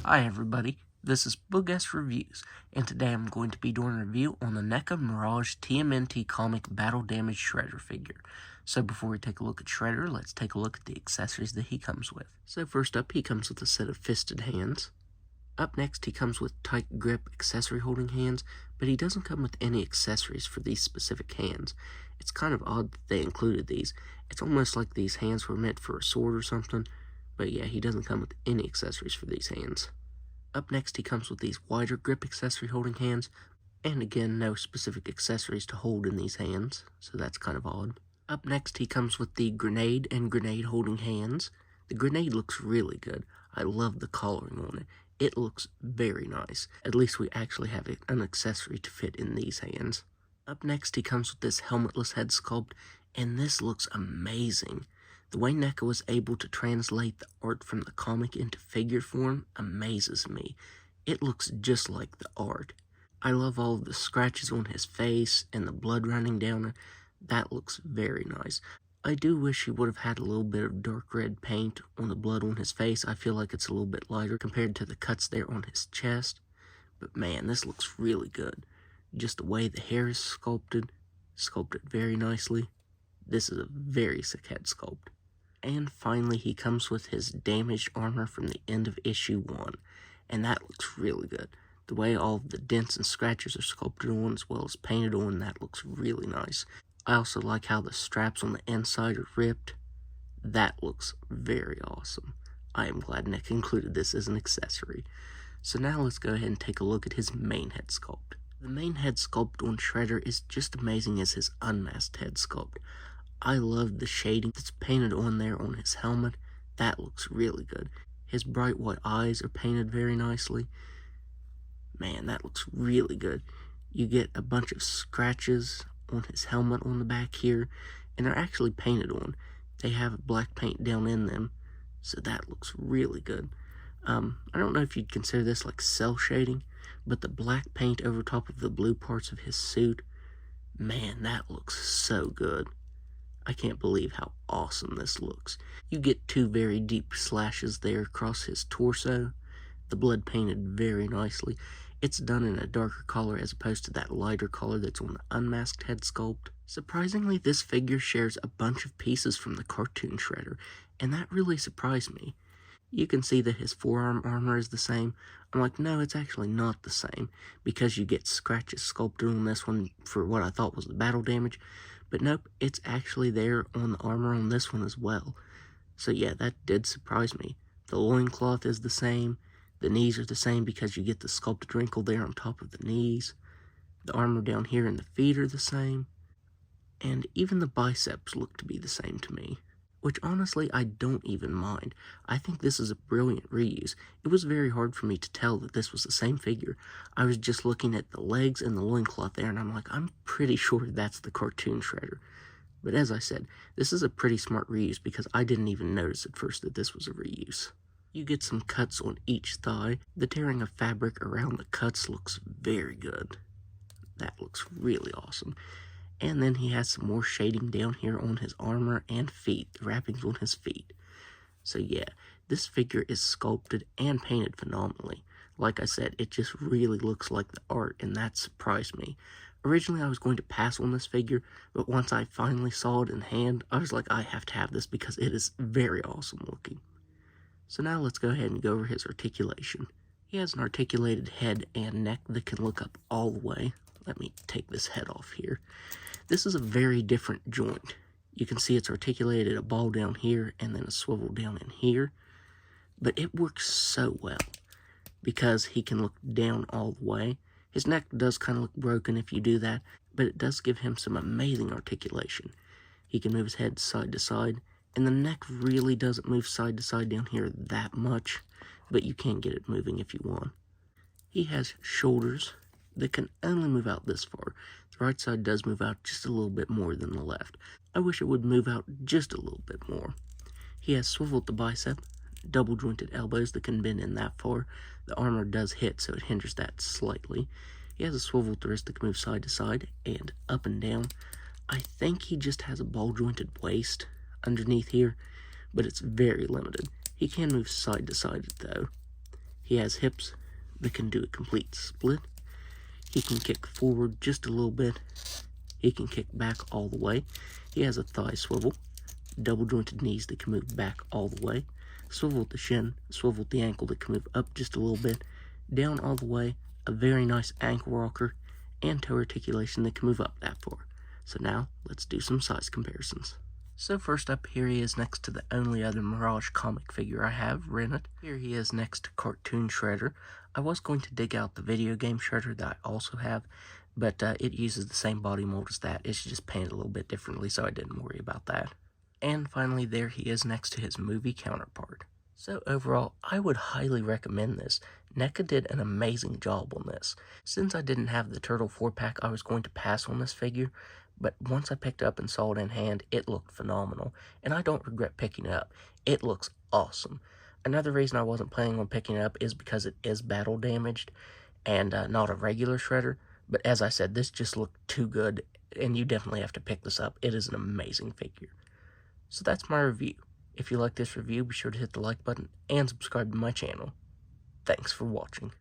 Hi everybody, this is Boogest Reviews, and today I'm going to be doing a review on the NECA Mirage TMNT comic Battle Damage Shredder figure. So before we take a look at Shredder, let's take a look at the accessories that he comes with. So first up, he comes with a set of fisted hands. Up next, he comes with tight grip accessory holding hands, but he doesn't come with any accessories for these specific hands. It's kind of odd that they included these. It's almost like these hands were meant for a sword or something. But yeah, he doesn't come with any accessories for these hands. Up next, he comes with these wider grip accessory holding hands, and again, no specific accessories to hold in these hands, so that's kind of odd. Up next, he comes with the grenade and grenade holding hands. The grenade looks really good. I love the coloring on it. It looks very nice. At least we actually have an accessory to fit in these hands. Up next, he comes with this helmetless head sculpt, and this looks amazing. The way NECA was able to translate the art from the comic into figure form amazes me. It looks just like the art. I love all of the scratches on his face and the blood running down it. That looks very nice. I do wish he would have had a little bit of dark red paint on the blood on his face. I feel like it's a little bit lighter compared to the cuts there on his chest. But man, this looks really good. Just the way the hair is sculpted very nicely. This is a very sick head sculpt. And finally, he comes with his damaged armor from the end of issue 1, and that looks really good. The way all of the dents and scratches are sculpted on as well as painted on, that looks really nice. I also like how the straps on the inside are ripped. That looks very awesome. I am glad NECA included this as an accessory. So now let's go ahead and take a look at his main head sculpt. The main head sculpt on Shredder is just amazing as his unmasked head sculpt. I love the shading that's painted on there on his helmet. That looks really good. His bright white eyes are painted very nicely. Man, that looks really good. You get a bunch of scratches on his helmet on the back here, and they're actually painted on. They have black paint down in them, so that looks really good. I don't know if you'd consider this like cell shading, but the black paint over top of the blue parts of his suit, man, that looks so good. I can't believe how awesome this looks. You get two very deep slashes there across his torso. The blood painted very nicely. It's done in a darker color as opposed to that lighter color that's on the unmasked head sculpt. Surprisingly, this figure shares a bunch of pieces from the cartoon Shredder, and that really surprised me. You can see that his forearm armor is the same. I'm like, no, it's actually not the same, because you get scratches sculpted on this one for what I thought was the battle damage. But nope, it's actually there on the armor on this one as well. So yeah, that did surprise me. The loincloth is the same. The knees are the same because you get the sculpted wrinkle there on top of the knees. The armor down here and the feet are the same. And even the biceps look to be the same to me. Which honestly, I don't even mind. I think this is a brilliant reuse. It was very hard for me to tell that this was the same figure. I was just looking at the legs and the loincloth there, and I'm like, I'm pretty sure that's the cartoon Shredder. But as I said, this is a pretty smart reuse because I didn't even notice at first that this was a reuse. You get some cuts on each thigh. The tearing of fabric around the cuts looks very good. That looks really awesome. And then he has some more shading down here on his armor and feet, the wrappings on his feet. So yeah, this figure is sculpted and painted phenomenally. Like I said, it just really looks like the art, and that surprised me. Originally, I was going to pass on this figure, but once I finally saw it in hand, I was like, I have to have this because it is very awesome looking. So now let's go ahead and go over his articulation. He has an articulated head and neck that can look up all the way. Let me take this head off here. This is a very different joint. You can see it's articulated a ball down here and then a swivel down in here. But it works so well because he can look down all the way. His neck does kind of look broken if you do that, but it does give him some amazing articulation. He can move his head side to side, and the neck really doesn't move side to side down here that much, but you can get it moving if you want. He has shoulders that can only move out this far. The right side does move out just a little bit more than the left. I wish it would move out just a little bit more. He has swiveled the bicep, double jointed elbows that can bend in that far. The armor does hit, so it hinders that slightly. He has a swiveled wrist that can move side to side and up and down. I think he just has a ball jointed waist underneath here, but it's very limited. He can move side to side though. He has hips that can do a complete split. He can kick forward just a little bit. He can kick back all the way. He has a thigh swivel, double jointed knees that can move back all the way, swivel at the shin, swivel at the ankle that can move up just a little bit, down all the way, a very nice ankle rocker, and toe articulation that can move up that far. So now, let's do some size comparisons. So first up, here he is next to the only other Mirage comic figure I have rented. Here he is next to Cartoon Shredder. I was going to dig out the video game Shredder that I also have, but it uses the same body mold as that. It's just painted a little bit differently, so I didn't worry about that. And finally, there he is next to his movie counterpart. So overall, I would highly recommend this. NECA did an amazing job on this. Since I didn't have the Turtle 4-pack, I was going to pass on this figure, but once I picked it up and saw it in hand, it looked phenomenal, and I don't regret picking it up. It looks awesome. Another reason I wasn't planning on picking it up is because it is battle damaged, and not a regular Shredder, but as I said, this just looked too good, and you definitely have to pick this up. It is an amazing figure. So that's my review. If you like this review, be sure to hit the like button and subscribe to my channel. Thanks for watching.